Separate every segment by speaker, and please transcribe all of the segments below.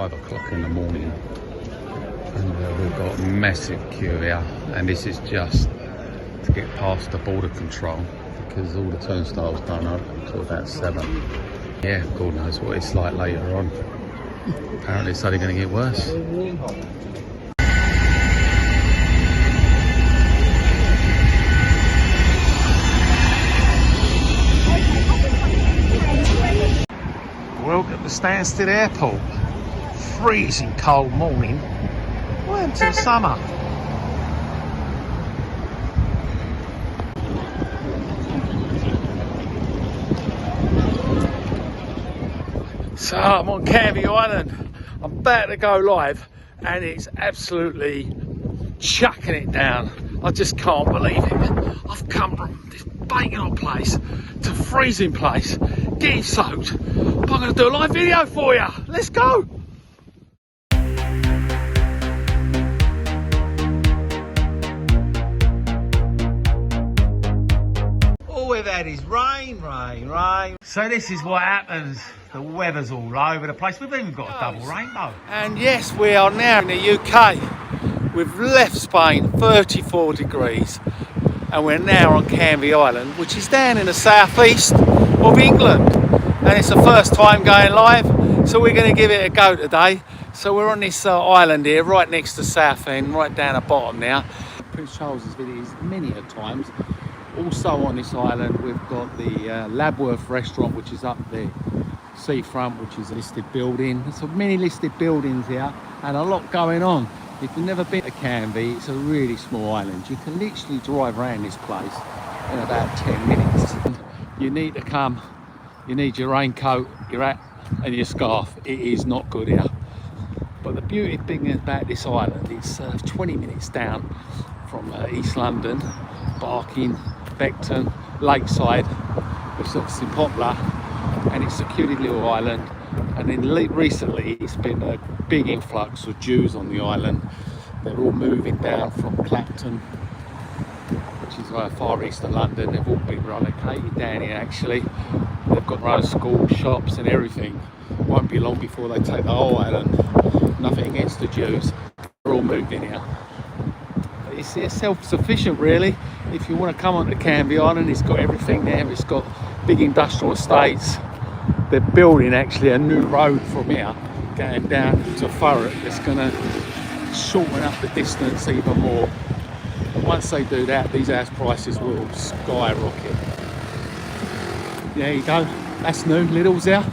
Speaker 1: 5 o'clock in the morning, and we've got a massive queue here, and this is just to get past the border control because all the turnstiles don't open until about 7. Yeah, God knows what it's like later on. Apparently it's only going to get worse. Welcome to Stansted Airport. Freezing cold morning. Welcome to the summer. So I'm on Canvey Island. I'm about to go live and it's absolutely chucking it down. I just can't believe it. I've come from this banging hot place to freezing place, getting soaked. But I'm going to do a live video for you. Let's go. All we've had is rain, rain, rain. So this is what happens. The weather's all over the place. We've even got a double rainbow. And yes, we are now in the UK. We've left Spain, 34 degrees. And we're now on Canvey Island, which is down in the southeast of England. And it's the first time going live, so we're going to give it a go today. So we're on this island here, right next to Southend, right down the bottom now. Prince Charles's videos many a times. Also on this island, we've got the Labworth restaurant, which is up there. Seafront, which is a listed building. There's so many listed buildings here and a lot going on. If you've never been to Canvey, it's a really small island. You can literally drive around this place in about 10 minutes. You need to come, you need your raincoat, your hat and your scarf. It is not good here. But the beauty thing about this island, it's 20 minutes down from East London, Barking, Beckton, Lakeside, which is obviously popular. And it's a cute little island, and then recently it's been a big influx of Jews on the island. They're all moving down from Clapton, which is far east of London. They've all been relocated down here actually. They've got their own schools, shops and everything. Won't be long before they take the whole island. Nothing against the Jews, they're all moved in here. It's self-sufficient really. If you want to come onto Canvey Island, it's got everything there. It's got big industrial estates. They're building actually a new road from here going down to Thurrock. It's going to shorten up the distance even more. And once they do that, these house prices will skyrocket. There you go. That's new. Lidl's there.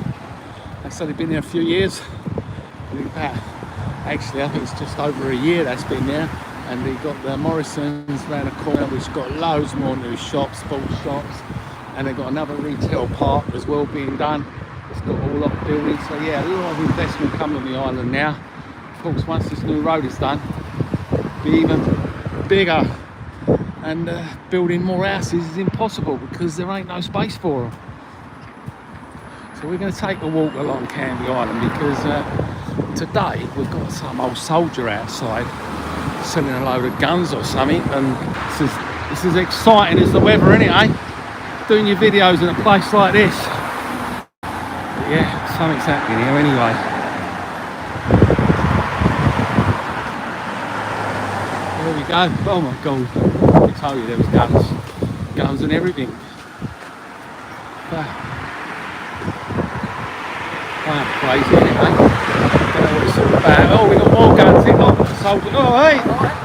Speaker 1: That's only been there a few years. Actually, I think it's just over a year that's been there. And they've got the Morrison's around the corner, which has got loads more new shops, sports shops. And they've got another retail park as well being done. It's got all up buildings. So yeah, a lot of investment coming on the island now. Of course, once this new road is done, it'll be even bigger. And building more houses is impossible because there ain't no space for them. So we're going to take a walk along Canvey Island because today we've got some old soldier outside selling a load of guns or something, and this is exciting as the weather, isn't it, eh? Doing your videos in a place like this. But yeah, something's happening here anyway. There we go. Oh my god, I told you there was guns and everything. Crazy, isn't it, eh? Don't know what it's all about. Oh, we got more guns in on the soldier. Oh, hey,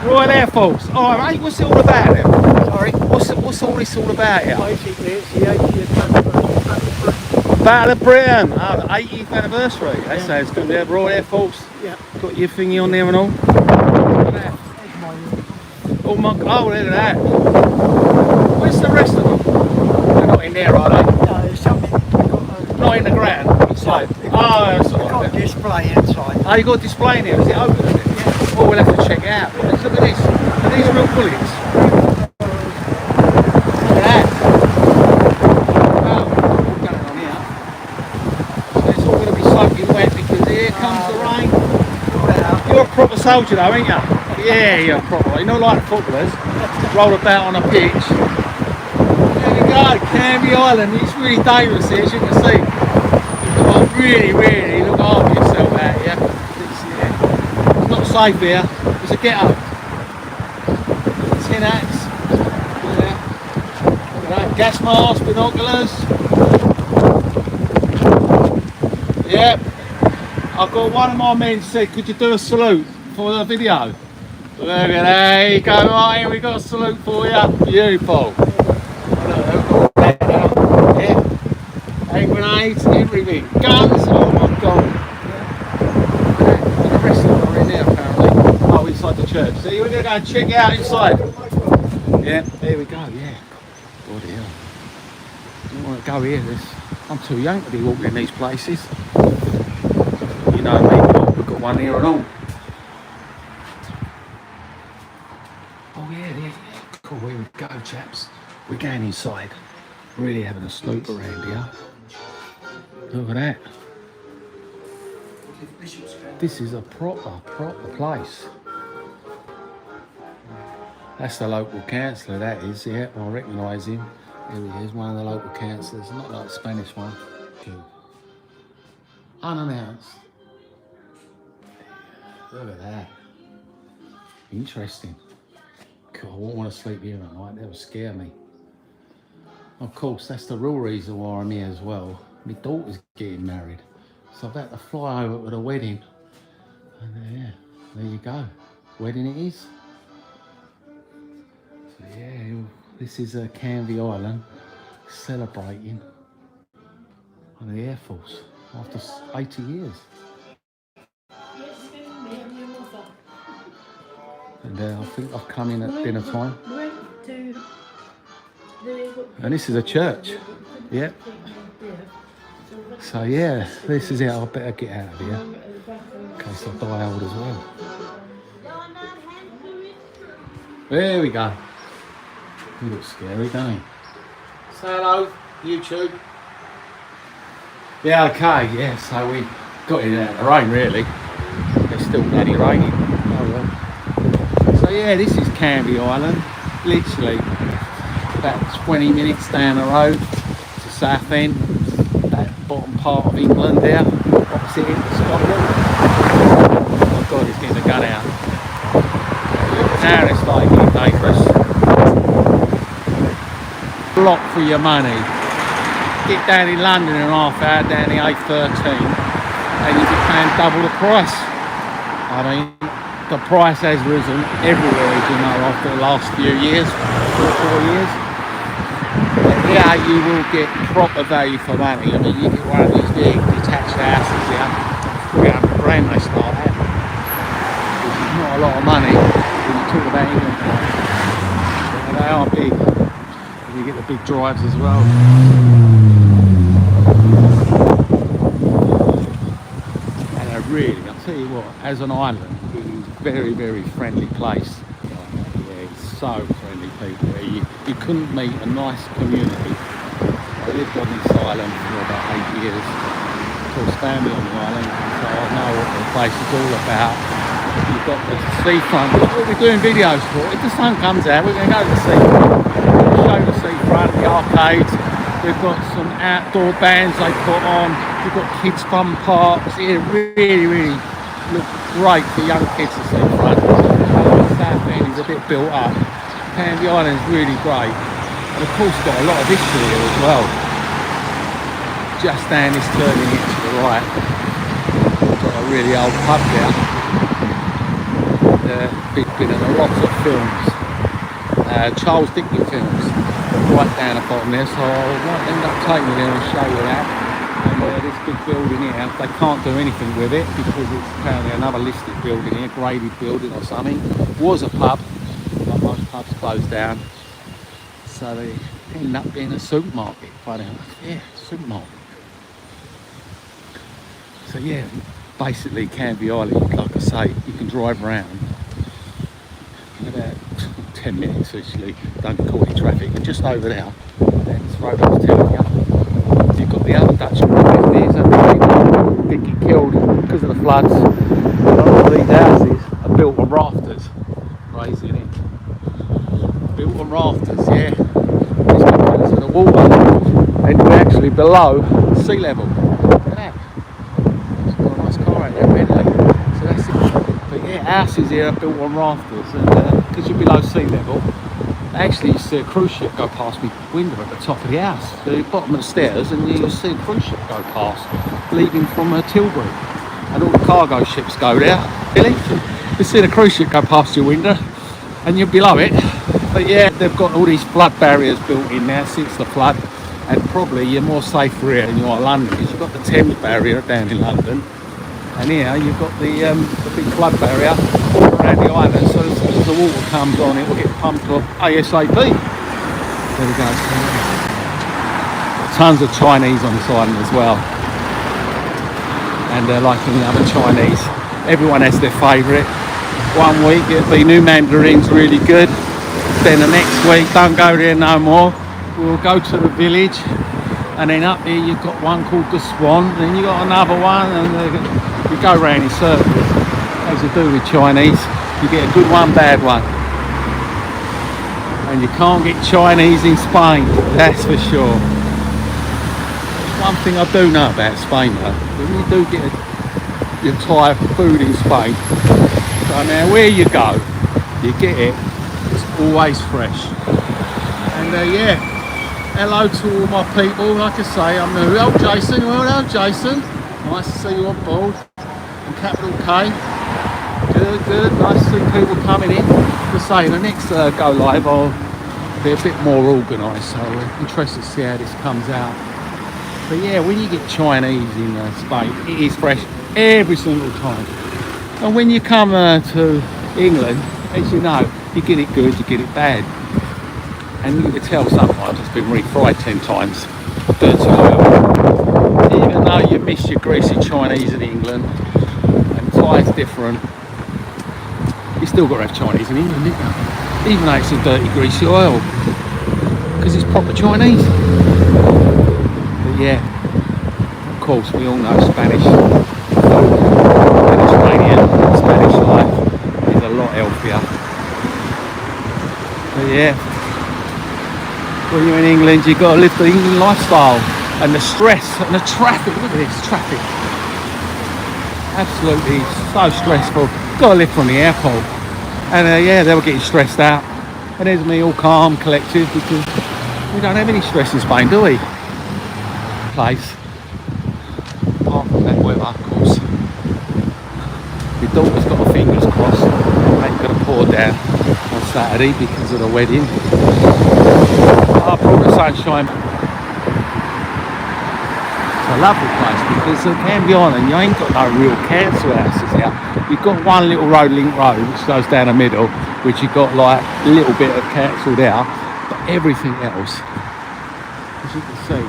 Speaker 1: Royal Air Force. All right, mate, what's it all about then? Sorry? What's all this all about here?
Speaker 2: Basically, it's the 80th
Speaker 1: Battle of Britain. Oh, the 80th anniversary. That sounds good there. Royal Air Force.
Speaker 2: Yeah.
Speaker 1: Got your thingy on there and all. Look at that. Oh, my God, look at that. Where's the rest of them? They're not in there, are they?
Speaker 2: No, there's something.
Speaker 1: Not in the ground. Inside. Oh, that's all right.
Speaker 2: Got a display inside.
Speaker 1: Oh, you got a display in here. Is it open? Is it? Yeah. Oh, we'll have to check it out. Let's look at this. Are these real bullets? Look at that. Wow, what's going on here? So it's all going to be soaking wet because here comes the rain. You're a proper soldier though, aren't you? Yeah, you're proper. You're not like the footballers. Roll about on a pitch. There you go, Canvey Island. It's really dangerous here, as you can see. You've got to really look after yourself out here. safe here. It's a ghetto. Tin hats. Yeah. Look at that. Gas mask, binoculars. Yep. I've got one of my men said, could you do a salute for the video? Look at that. There you go, Martin. We got a salute for you. Beautiful. Yeah. Hand grenades, everything. Guns. Oh my god. The rest of them are in there apparently. Oh, inside the church. See, we're going to go and check it out inside. Yeah, there we go. Yeah. Bloody hell. I don't want to go here. I'm too young to be walking in these places. You know me, we've got one here and all. Oh yeah, there. Cool, here we go, chaps. We're going inside. Really having a snoop around here. Look at that. This is a proper place. That's the local councillor, that is, yeah, I recognise him. Here he is, one of the local councillors, not like the Spanish one. Unannounced. Look at that. Interesting. God, I wouldn't want to sleep here at night, that would scare me. Of course, that's the real reason why I'm here as well. My daughter's getting married, so I've had to fly over to the wedding. And yeah, there you go. Wedding it is. So yeah, this is Canvey Island celebrating on the Air Force after 80 years. And I think I've come in at dinner time. And this is a church. Yep. So yeah, this is it. I better get out of here in case I die old as well. There we go. He looks scary, doesn't he? Say hello, YouTube. Yeah, okay, yeah, so we got in out of the rain really. It's still bloody raining. Oh well. So yeah, this is Canvey Island. Literally about 20 minutes down the road to Southend, that bottom part of England there, opposite it, Scotland. Oh God, he's getting the gun out. Now it's like dangerous. Block for your money. Get down in London in half hour down the A13 and you'll be paying double the price. I mean, the price has risen everywhere, as you know, after the last few years, 3 or 4 years. Yeah, you will get proper value for money. I mean, you get one of these big detached houses here, 300 grand they start at, which is not a lot of money when you talk about England. But they are big. You get the big drives as well. And really, I'll tell you what, as an island, it is a very, very friendly place. Yeah, it's so friendly people here. You couldn't meet a nice community. I lived on this island for about 8 years. Of course, family on the island, so I know what the place is all about. You've got the seafront. What we're doing videos for. If the sun comes out, we're going to go to the seafront. Show the seafront, the arcades. We've got some outdoor bands they put on. We've got kids fun parks. It really, really looks great for young kids to see front. Southend is a bit built up. Canvey Island is really great. And of course got a lot of history here as well. Just down this turning it to the right. Got a really old pub there. Been in a lot of films. Charles Dickens films, right down the bottom there, so I might end up taking you there and show you that. And this big building here, they can't do anything with it because it's apparently another listed building here, graded building or something. It was a pub, but most pubs closed down, so they end up being a supermarket. Funny enough, yeah, supermarket. So yeah, basically Canvey Island, like I say, you can drive around in about 10 minutes actually, don't call it traffic, and just over there, that's road I was telling you, you've got the other Dutchman there, so they get killed because of the floods. A lot of these houses are built on rafters, crazy isn't it? Built on rafters, yeah, it's because of the water, and we're actually below sea level. Look at that, it's got a nice car out there, Bentley, so that's it. But yeah, yeah, houses here are built on rafters, and because you're below sea level, actually you see a cruise ship go past my window at the top of the house, the bottom of the stairs, and you see a cruise ship go past, leaving from Tilbury, and all the cargo ships go there. Really? You see the cruise ship go past your window, and you're below it. But yeah, they've got all these flood barriers built in now since the flood, and probably you're more safer here than you are in London, because you've got the Thames barrier down in London, and here you've got the big flood barrier all around the island, so as soon as the water comes on it will get pumped off ASAP. There we go. Tons of Chinese on this island as well, and like any other Chinese, everyone has their favourite. One week it'll be new mandarins, really good, then the next week don't go there no more, we'll go to the village, and then up there you've got one called the Swan, then you've got another one, and you go round in circles. As you do with Chinese, you get a good one, bad one. And you can't get Chinese in Spain, that's for sure. One thing I do know about Spain though, when you do get your Thai food in Spain, so now where you go, you get it, it's always fresh. And yeah, hello to all my people, like I say, I'm the old Jason, hello Jason, nice to see you on board, and Capital K, good, nice to see people coming in. To say, the next go live I'll be a bit more organised, so we're interested to see how this comes out. But yeah, when you get Chinese in Spain, it is fresh every single time. And when you come to England, as you know, you get it good, you get it bad. And you can tell sometimes it's been refried 10 times, dirty oil. Even though you miss your greasy Chinese in England, and Thai's different, you still got to have Chinese in England, don't you? Even though it's a dirty greasy oil, because it's proper Chinese. But yeah, of course we all know Spanish Mediterranean, Spanish life is a lot healthier. But yeah, when you're in England, you've got to live the England lifestyle, and the stress and the traffic. Look at this traffic, absolutely so stressful. Got to live from the airport, and yeah, they were getting stressed out, and there's me all calm, collected, because we don't have any stress in Spain, do we? Place, apart from that weather, of course. My daughter's got her fingers crossed, ain't going to pour down on Saturday because of the wedding. I brought the sunshine. It's a lovely place, because at Canvey Island you ain't got no real council houses here. You've got one little link road which goes down the middle, which you've got like a little bit of council there, but everything else, as you can see,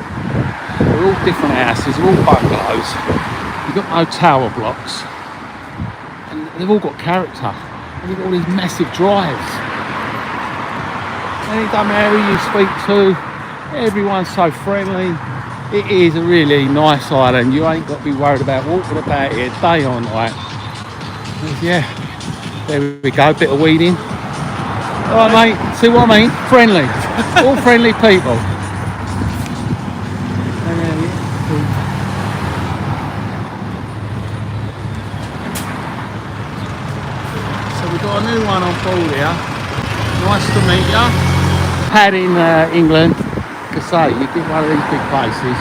Speaker 1: they're all different houses, they're all bungalows. You've got no tower blocks, and they've all got character, and you've got all these massive drives. And it doesn't matter who you speak to, everyone's so friendly. It is a really nice island. You ain't got to be worried about walking about here day or night. Yeah, there we go, bit of weeding. Alright mate, see what I mean? Friendly, all friendly people. So we've got a new one on board here. Nice to meet you. Had in England, like I say, you get one of these big places,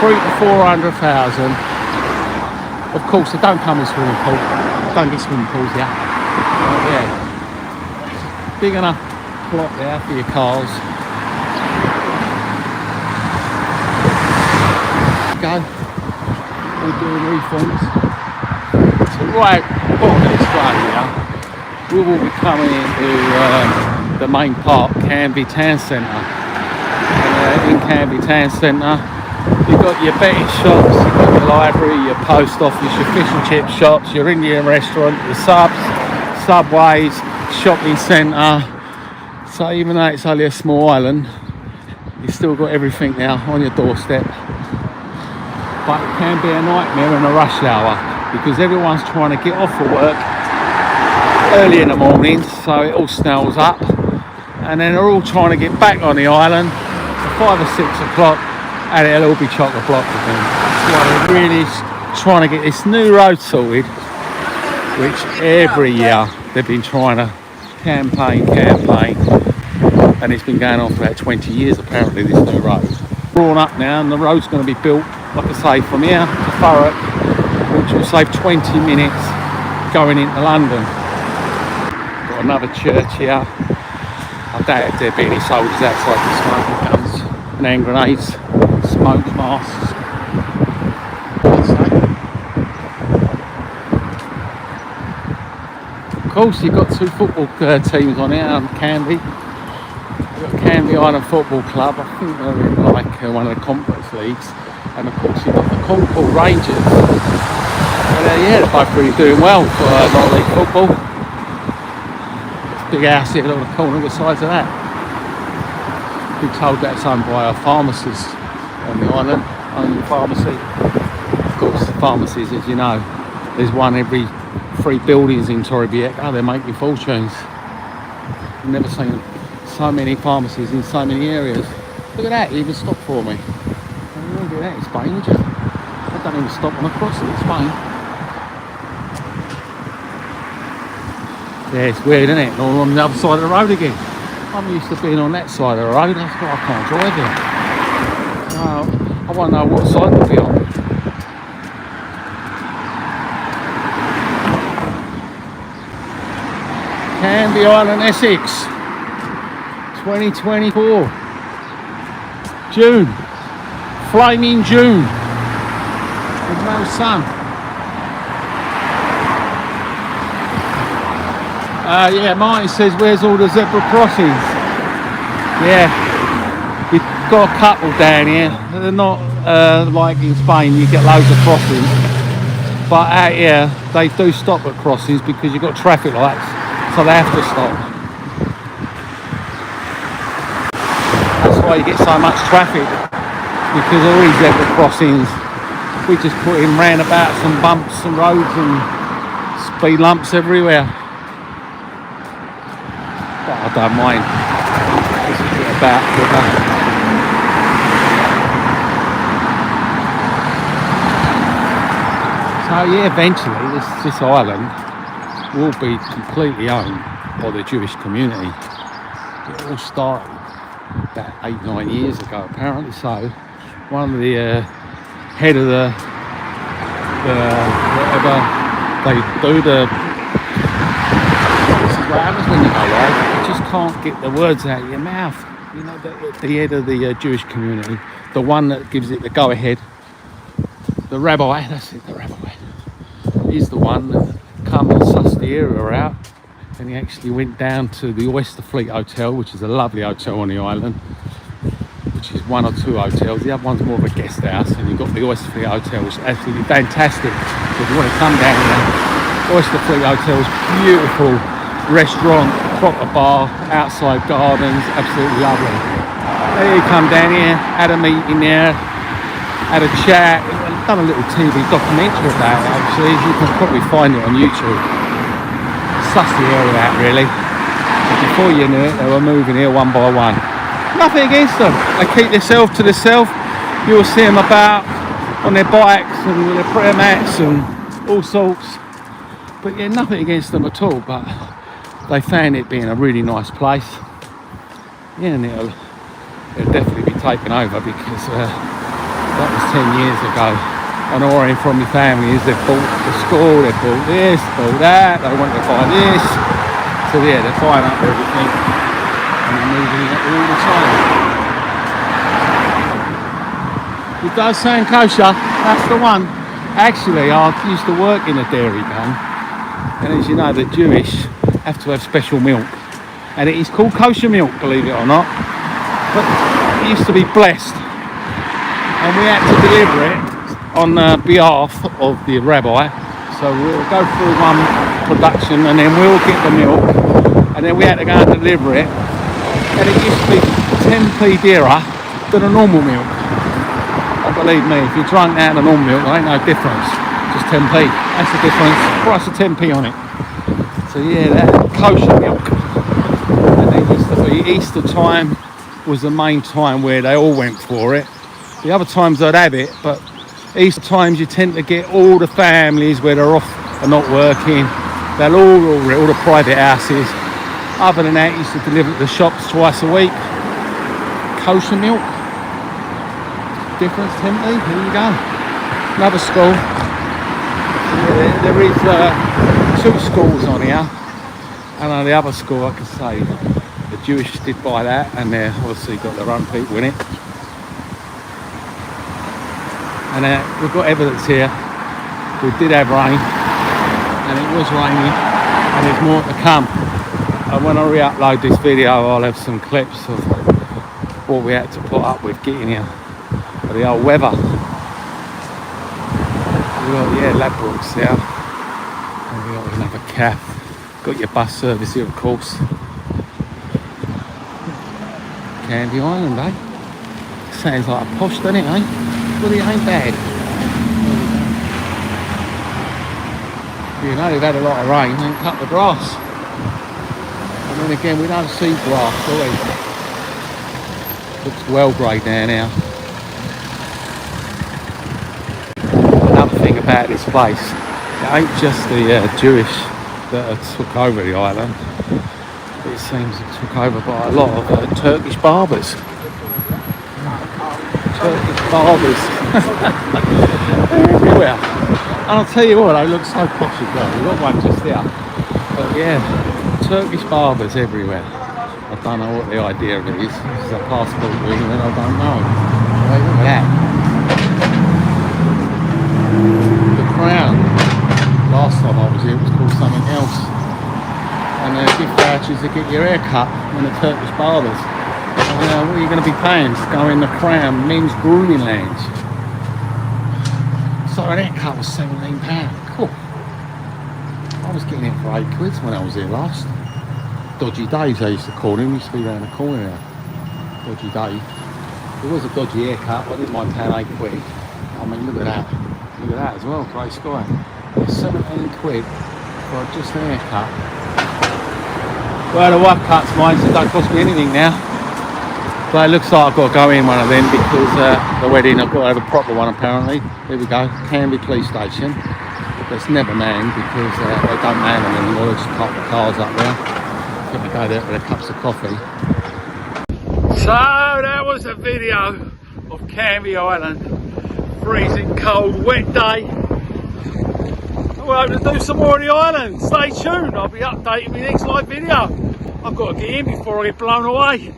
Speaker 1: 300 to 400,000. Of course, they don't come with swimming pool. Don't get swimming pools here. But yeah, big enough plot there for your cars. Go. All doing refunds. So right on this way here, we will be coming into the main park, Canvey Town Centre. And in Canvey Town Centre, you've got your betting shops, you've got your library, your post office, your fish and chip shops, your Indian restaurant, your subs, subways, shopping centre. So even though it's only a small island, you've still got everything now on your doorstep. But it can be a nightmare in a rush hour, because everyone's trying to get off of work early in the morning, so it all snails up, and then they're all trying to get back on the island for 5 or 6 o'clock, and it'll all be chock-a-block again. That's why they're really trying to get this new road sorted, which every year they've been trying to campaign, and it's been going on for about 20 years apparently, this new road. Drawn up now, and the road's going to be built, like I say, from here to Thurrock, which will save 20 minutes going into London. Got another church here. I doubt if there'd be any soldiers outside with smoking guns and hand grenades, smoke masks. Of course, you've got 2 football teams on here, Canvey. You've got Canvey Island Football Club. I think they're in like one of the conference leagues. And of course, you've got the Concord Rangers. But yeah, they're both really doing well for non-league football. Big house here on the corner, what size of that? Been told that's owned by a pharmacist on the island, owned pharmacy. Of course, pharmacies, as you know, there's one every 3 buildings in Torrevieja. They're making fortunes. I've never seen so many pharmacies in so many areas. Look at that, you even stopped for me. You won't do that in Spain, would you? I don't even stop on a crossing in Spain. Yeah, it's weird, isn't it? All on the other side of the road again. I'm used to being on that side of the road, that's why I can't drive here. No, I want to know what side to be on. Canvey Island Essex, 2024, June, flaming June, with no sun. Yeah, Martin says, where's all the zebra crossings? Yeah, we've got a couple down here. They're not like in Spain, you get loads of crossings. But out here, they do stop at crossings because you've got traffic lights, so they have to stop. That's why you get so much traffic, because all these zebra crossings, we just put in roundabouts and bumps and roads and speed lumps everywhere. I don't mind. This is a bit about quicker. So yeah, eventually this island will be completely owned by the Jewish community. It all started about 8-9 years ago apparently. So one of the head of the whatever they do, this is what happens when you go live. Just can't get the words out of your mouth. You know, the head of the Jewish community, the one that gives it the go ahead, the rabbi, that's it, the rabbi, he's the one that come and sussed the area out, and he actually went down to the Oyster Fleet Hotel, which is a lovely hotel on the island, which is 1 or 2 hotels. The other one's more of a guest house, and you've got the Oyster Fleet Hotel, which is absolutely fantastic. So if you want to come down here, Oyster Fleet Hotel is beautiful. Restaurant, proper bar, outside gardens, absolutely lovely. There you come down here, had a meeting there, had a chat, done a little TV documentary about it actually. You can probably find it on YouTube. Suss the area out really. Before you knew it, they were moving here one by one. Nothing against them. They keep themselves to themselves. You'll see them about on their bikes and with their prayer mats and all sorts. But yeah, nothing against them at all. But they found it being a really nice place. Yeah, and it'll definitely be taken over because that was 10 years ago. And all from your family is they've bought the school, they've bought this, bought that, they want to buy this. So yeah, they're buying up everything and they're moving it all the time. It does sound kosher, that's the one. Actually, I used to work in a dairy gang, and as you know, the Jewish have to have special milk, and it is called kosher milk, believe it or not, but it used to be blessed, and we had to deliver it on behalf of the rabbi. So we'll go through one production and then we'll get the milk, and then we had to go and deliver it, and it used to be 10p dearer than a normal milk. And believe me, if you drunk out the normal milk, there ain't no difference, just 10p, that's the difference, price of 10p on it. So yeah, that kosher milk. And it used to be Easter time was the main time where they all went for it. The other times they'd have it, but Easter times you tend to get all the families where they're off and not working, They'll all the private houses. Other than that, used to deliver to the shops twice a week. Kosher milk. Difference, Timothy. Here you go. Another school. Yeah, there is 2 schools on here. And on the other school, I can say, the Jewish did buy that, and they've obviously got their own people in it. And we've got evidence here. We did have rain, and it was raining, and there's more to come. And when I re-upload this video, I'll have some clips of what we had to put up with getting here. But the old weather. We got, Ladbrokes there. And we got another calf. Got your bus service here, of course. Canvey Island, eh? Sounds like a posh, doesn't it, eh? Well, it ain't bad. You know, they've had a lot of rain and cut the grass. And then again, we don't see grass, do we? Looks well grey down now. Another thing about this place, it ain't just the Jewish that took over the island. It seems it took over by a lot of Turkish barbers. Turkish barbers. Everywhere. And I'll tell you what, they look so posh as well. We've got one just there. But yeah, Turkish barbers everywhere. I don't know what the idea of it is. It's a passport ring and I don't know. Wait, look at that. The Crown. Last time I was here it was called something else. And gift vouchers to get your hair cut in the Turkish barbers. What are you going to be paying to go in the Crown men's grooming lounge? So an haircut was £17. Cool. I was getting it for £8 when I was here last. Dodgy Days, they used to call him. He used to be around the corner there. Dodgy Dave. It was a dodgy haircut, but I didn't mind paying £8. I mean, look at that. Look at that as well, grey sky. £17 for just a haircut. Well, the wife cuts mine, so it don't cost me anything now. But it looks like I've got to go in one of them because the wedding, I've got to have a proper one apparently. Here we go, Canvey Police Station. That's never manned because they don't man them anymore, they just park the cars up there. I think we go there for the cups of coffee. So that was a video of Canvey Island. Freezing cold, wet day. We're hoping to do some more on the island. Stay tuned, I'll be updating my next live video. I've got to get in before I get blown away.